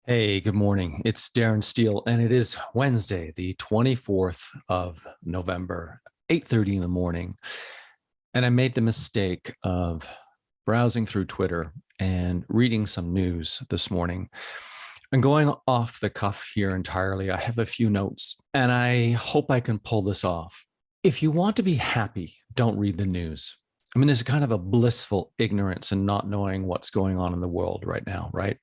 Hey, good morning. It's Darren Steele, and it is Wednesday, the 24th of November, 8:30 in the morning. And I made the mistake of browsing through Twitter and reading some news this morning. I'm going off the cuff here entirely. I have a few notes, and I hope I can pull this off. If you want to be happy, don't read the news. I mean, there's kind of a blissful ignorance in not knowing what's going on in the world right now, right?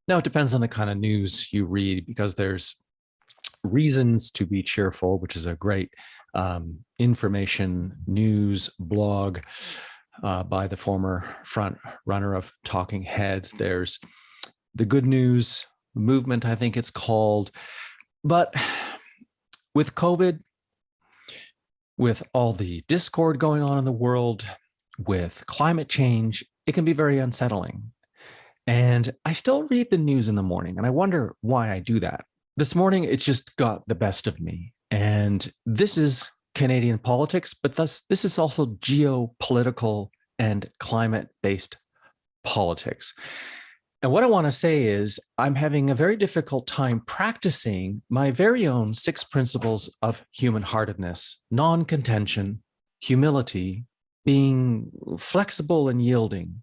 Now, it depends on the kind of news you read because there's reasons to be cheerful, which is a great information news blog by the former front runner of Talking Heads. There's the good news movement, I think it's called. But with COVID, with all the discord going on in the world, with climate change, it can be very unsettling. And I still read the news in the morning, and I wonder why I do that. This morning, it just got the best of me. And this is Canadian politics, but this is also geopolitical and climate-based politics. And what I want to say is I'm having a very difficult time practicing my very own 6 principles of human-heartedness: non-contention, humility, being flexible and yielding,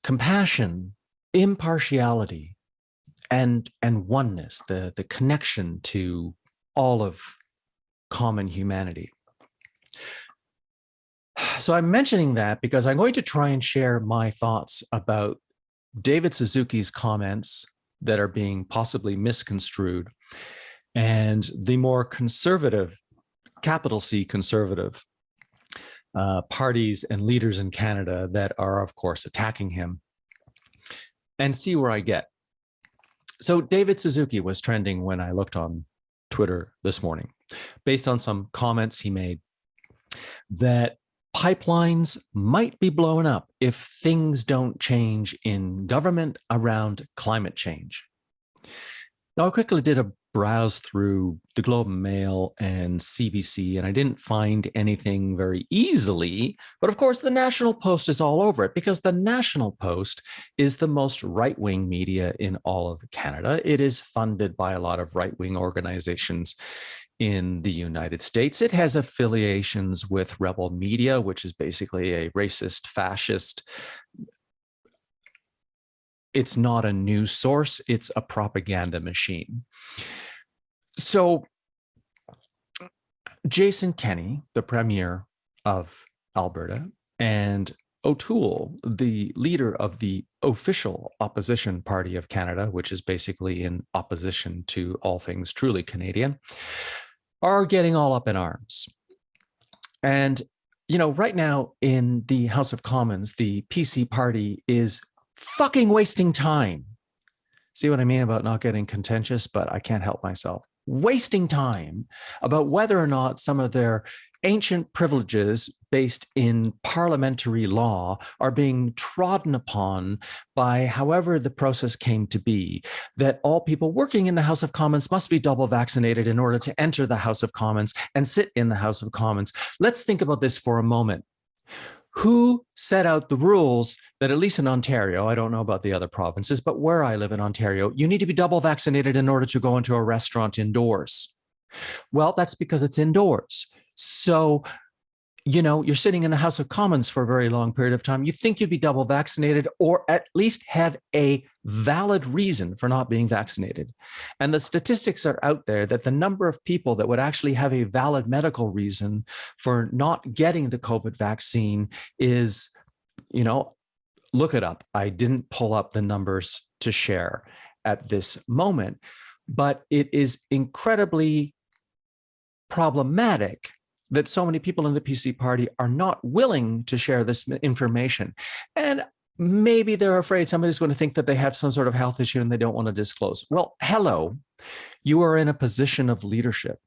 compassion, impartiality, and oneness, the connection to all of common humanity. So I'm mentioning that because I'm going to try and share my thoughts about David Suzuki's comments that are being possibly misconstrued and the more conservative, capital C conservative, parties and leaders in Canada that are, of course, attacking him, and see where I get. So David Suzuki was trending when I looked on Twitter this morning, based on some comments he made that pipelines might be blowing up if things don't change in government around climate change. Now, I quickly did a browse through the Globe and Mail and CBC, and I didn't find anything very easily. But of course, the National Post is all over it because the National Post is the most right-wing media in all of Canada. It is funded by a lot of right-wing organizations in the United States. It has affiliations with Rebel Media, which is basically a racist, fascist. It's not a news source, it's a propaganda machine. So Jason Kenney, the Premier of Alberta, and O'Toole, the leader of the official opposition party of Canada, which is basically in opposition to all things truly Canadian, are getting all up in arms. And, you know, right now in the House of Commons, the PC party is fucking wasting time. See what I mean about not getting contentious, but I can't help myself. Wasting time about whether or not some of their ancient privileges based in parliamentary law are being trodden upon by however the process came to be, that all people working in the House of Commons must be double vaccinated in order to enter the House of Commons and sit in the House of Commons. Let's think about this for a moment. Who set out the rules that, at least in Ontario, I don't know about the other provinces, but where I live in Ontario, you need to be double vaccinated in order to go into a restaurant indoors? Well, that's because it's indoors. So, you know, you're sitting in the House of Commons for a very long period of time. You think you'd be double vaccinated or at least have a valid reason for not being vaccinated. And the statistics are out there that the number of people that would actually have a valid medical reason for not getting the COVID vaccine is, you know, look it up. I didn't pull up the numbers to share at this moment, but it is incredibly problematic that so many people in the PC party are not willing to share this information. And maybe they're afraid somebody's going to think that they have some sort of health issue and they don't want to disclose. Well, hello, you are in a position of leadership.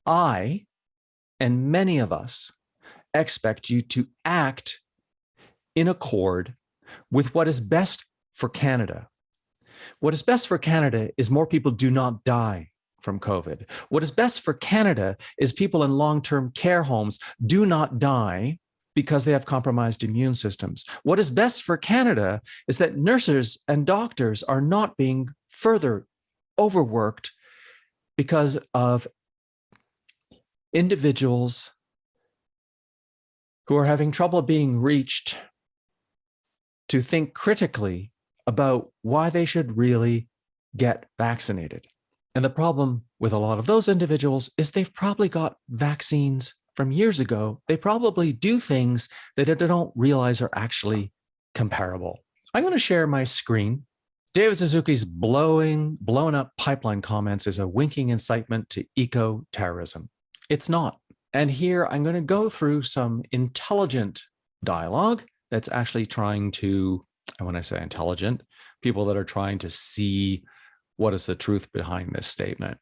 I, and many of us, expect you to act in accord with what is best for Canada. What is best for Canada is more people do not die from COVID. What is best for Canada is people in long-term care homes do not die because they have compromised immune systems. What is best for Canada is that nurses and doctors are not being further overworked because of individuals who are having trouble being reached to think critically about why they should really get vaccinated. And the problem with a lot of those individuals is they've probably got vaccines from years ago. They probably do things that they don't realize are actually comparable. I'm going to share my screen. David Suzuki's blown up pipeline comments is a winking incitement to eco-terrorism. It's not. And here I'm going to go through some intelligent dialogue that's actually trying to, and when I say intelligent, people that are trying to see what is the truth behind this statement.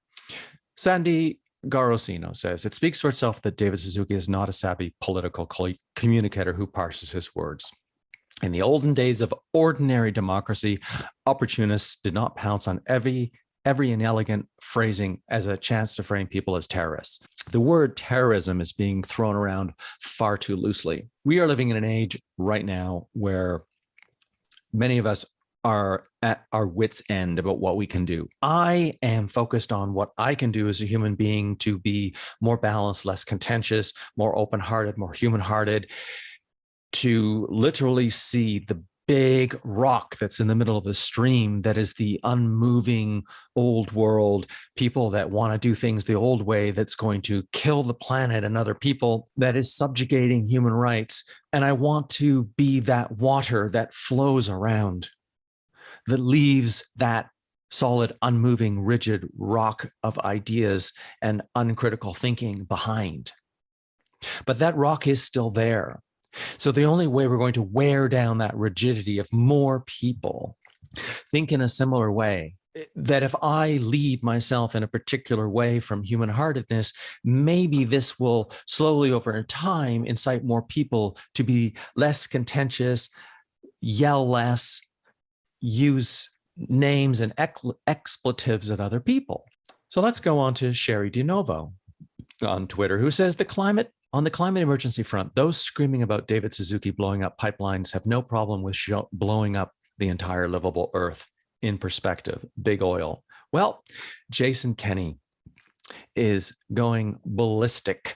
Sandy Garosino says, it speaks for itself that David Suzuki is not a savvy political communicator who parses his words. In the olden days of ordinary democracy, opportunists did not pounce on every inelegant phrasing as a chance to frame people as terrorists. The word terrorism is being thrown around far too loosely. We are living in an age right now where many of us are at our wits' end about what we can do. I am focused on what I can do as a human being to be more balanced, less contentious, more open-hearted, more human-hearted, to literally see the big rock that's in the middle of the stream that is the unmoving old world, people that want to do things the old way, that's going to kill the planet and other people, that is subjugating human rights. And I want to be that water that flows around, that leaves that solid, unmoving, rigid rock of ideas and uncritical thinking behind. But that rock is still there. So the only way we're going to wear down that rigidity if more people think in a similar way, that if I lead myself in a particular way from human-heartedness, maybe this will slowly over time incite more people to be less contentious, yell less, use names and expletives at other people. So let's go on to Sherry DeNovo on Twitter, who says on the climate emergency front, those screaming about David Suzuki blowing up pipelines have no problem with blowing up the entire livable earth. In perspective, big oil. Well, Jason Kenney is going ballistic.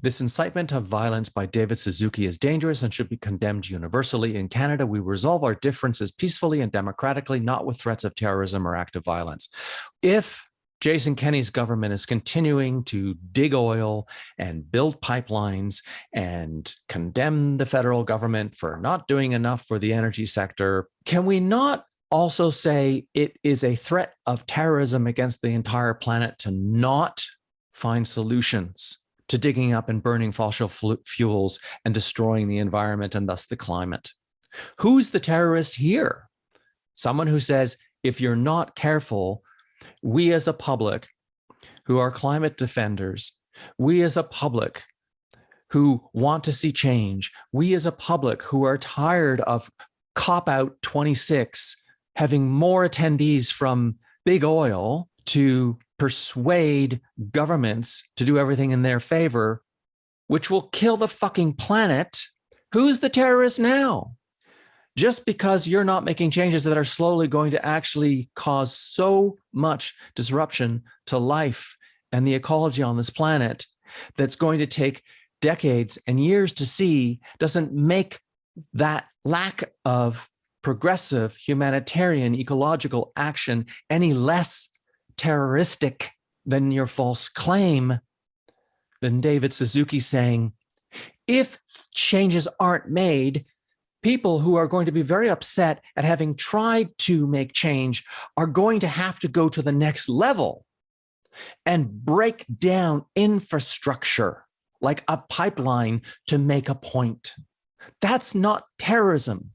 This incitement of violence by David Suzuki is dangerous and should be condemned universally. In Canada, we resolve our differences peacefully and democratically, not with threats of terrorism or active violence. If Jason Kenney's government is continuing to dig oil and build pipelines and condemn the federal government for not doing enough for the energy sector, can we not also say it is a threat of terrorism against the entire planet to not find solutions to digging up and burning fossil fuels and destroying the environment and thus the climate? Who's the terrorist here? Someone who says, if you're not careful, we as a public who are climate defenders, we as a public who want to see change, we as a public who are tired of Cop-Out 26 having more attendees from big oil to persuade governments to do everything in their favor, which will kill the fucking planet. Who's the terrorist now? Just because you're not making changes that are slowly going to actually cause so much disruption to life and the ecology on this planet that's going to take decades and years to see, doesn't make that lack of progressive humanitarian ecological action any less terroristic than your false claim, than David Suzuki saying, if changes aren't made, people who are going to be very upset at having tried to make change are going to have to go to the next level and break down infrastructure like a pipeline to make a point. That's not terrorism.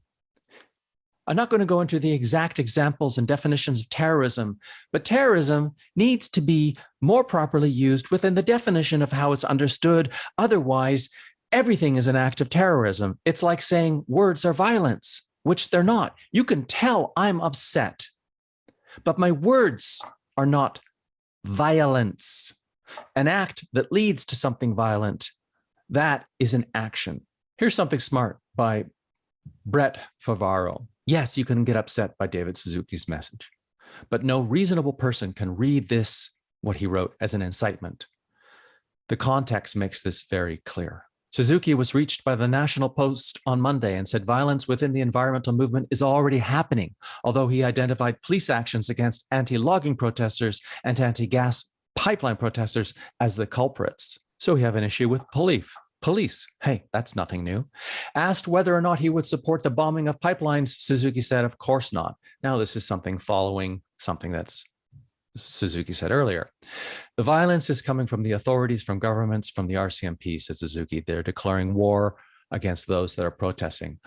I'm not going to go into the exact examples and definitions of terrorism, but terrorism needs to be more properly used within the definition of how it's understood. Otherwise, everything is an act of terrorism. It's like saying words are violence, which they're not. You can tell I'm upset, but my words are not violence. An act that leads to something violent, that is an action. Here's something smart by Brett Favaro. Yes, you can get upset by David Suzuki's message, but no reasonable person can read this, what he wrote, as an incitement. The context makes this very clear. Suzuki was reached by the National Post on Monday and said violence within the environmental movement is already happening, although he identified police actions against anti-logging protesters and anti-gas pipeline protesters as the culprits. So we have an issue with police. Hey, that's nothing new. Asked whether or not he would support the bombing of pipelines, Suzuki said, of course not. Now, this is something following something that's Suzuki said earlier. The violence is coming from the authorities, from governments, from the RCMP, said Suzuki. They're declaring war against those that are protesting.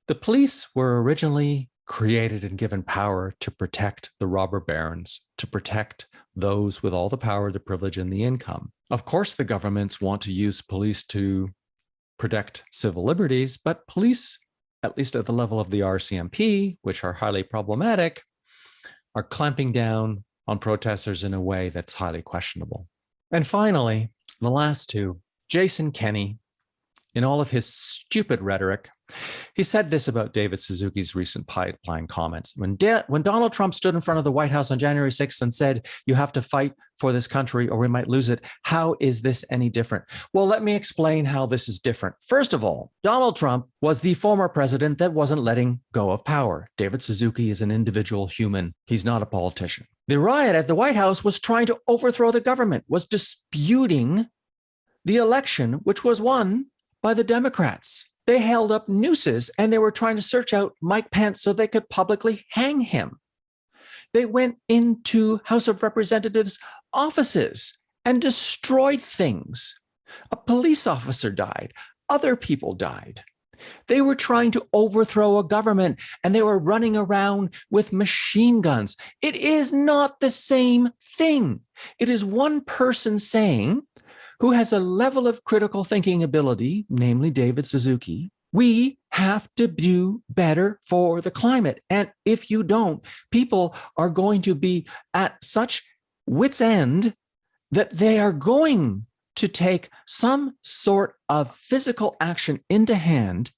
The police were originally created and given power to protect the robber barons, to protect those with all the power, the privilege, and the income. Of course, the governments want to use police to protect civil liberties, but police, at least at the level of the RCMP, which are highly problematic, are clamping down on protesters in a way that's highly questionable. And finally, the last two, Jason Kenney, in all of his stupid rhetoric, he said this about David Suzuki's recent pipeline comments. When Donald Trump stood in front of the White House on January 6th and said, you have to fight for this country or we might lose it, how is this any different? Well, let me explain how this is different. First of all, Donald Trump was the former president that wasn't letting go of power. David Suzuki is an individual human. He's not a politician. The riot at the White House was trying to overthrow the government, was disputing the election, which was won by the Democrats. They held up nooses and they were trying to search out Mike Pence so they could publicly hang him. They went into House of Representatives offices and destroyed things. A police officer died. Other people died. They were trying to overthrow a government and they were running around with machine guns. It is not the same thing. It is one person saying, who has a level of critical thinking ability, namely David Suzuki, we have to do better for the climate. And if you don't, people are going to be at such wit's end that they are going to take some sort of physical action into hand,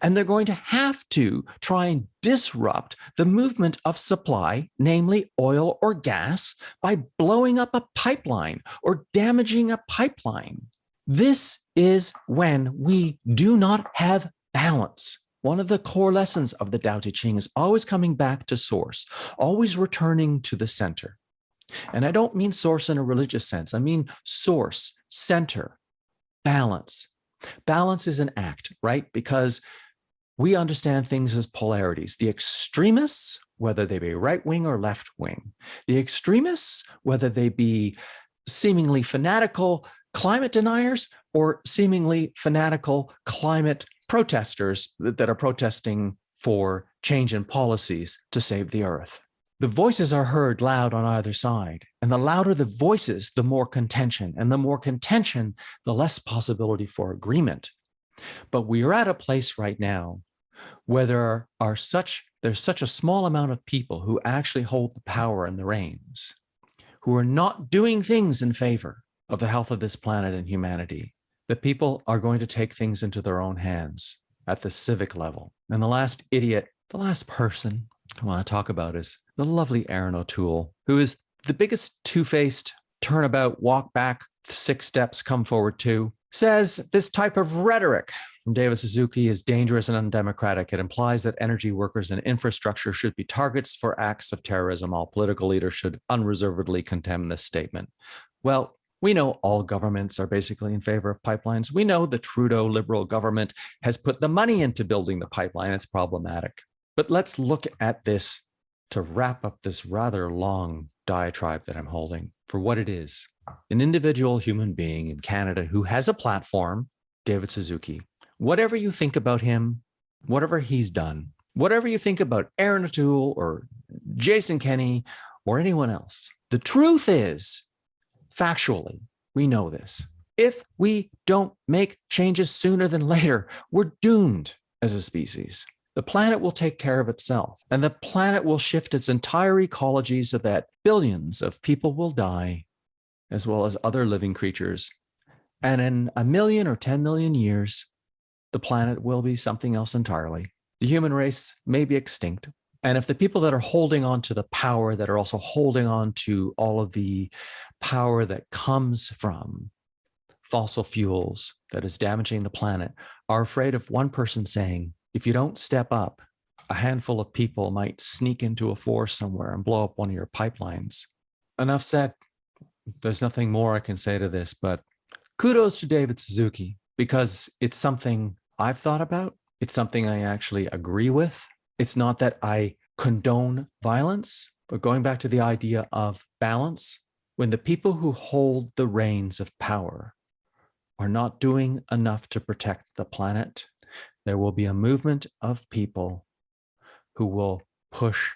and they're going to have to try and disrupt the movement of supply, namely oil or gas, by blowing up a pipeline or damaging a pipeline. This is when we do not have balance. One of the core lessons of the Tao Te Ching is always coming back to source, always returning to the center. And I don't mean source in a religious sense. I mean source, center, balance. Balance is an act, right? Because we understand things as polarities. The extremists, whether they be right wing or left wing, the extremists, whether they be seemingly fanatical climate deniers or seemingly fanatical climate protesters that are protesting for change in policies to save the earth. The voices are heard loud on either side, and the louder the voices, the more contention, and the more contention, the less possibility for agreement. But we are at a place right now where there's such a small amount of people who actually hold the power and the reins, who are not doing things in favor of the health of this planet and humanity, that people are going to take things into their own hands at the civic level. And the last idiot, the last person I want to talk about is the lovely Erin OToole, who is the biggest two-faced turnabout, walk back 6 steps, come forward 2, says this type of rhetoric from David Suzuki is dangerous and undemocratic. It implies that energy workers and infrastructure should be targets for acts of terrorism. All political leaders should unreservedly condemn this statement. Well, we know all governments are basically in favor of pipelines. We know the Trudeau Liberal government has put the money into building the pipeline. It's problematic. But let's look at this to wrap up this rather long diatribe that I'm holding for what it is. An individual human being in Canada who has a platform, David Suzuki. Whatever you think about him, whatever he's done, whatever you think about Erin OToole or Jason Kenney or anyone else, the truth is, factually, we know this. If we don't make changes sooner than later, we're doomed as a species. The planet will take care of itself, and the planet will shift its entire ecology so that billions of people will die, as well as other living creatures. And in 1 million or 10 million years, the planet will be something else entirely. The human race may be extinct. And if the people that are holding on to the power, that are also holding on to all of the power that comes from fossil fuels that is damaging the planet, are afraid of one person saying, if you don't step up, a handful of people might sneak into a forest somewhere and blow up one of your pipelines. Enough said. There's nothing more I can say to this, but kudos to David Suzuki, because it's something I've thought about. It's something I actually agree with. It's not that I condone violence, but going back to the idea of balance, when the people who hold the reins of power are not doing enough to protect the planet, there will be a movement of people who will push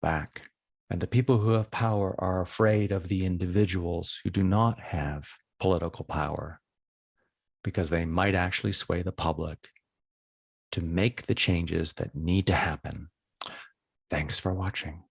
back. And the people who have power are afraid of the individuals who do not have political power, because they might actually sway the public to make the changes that need to happen. Thanks for watching.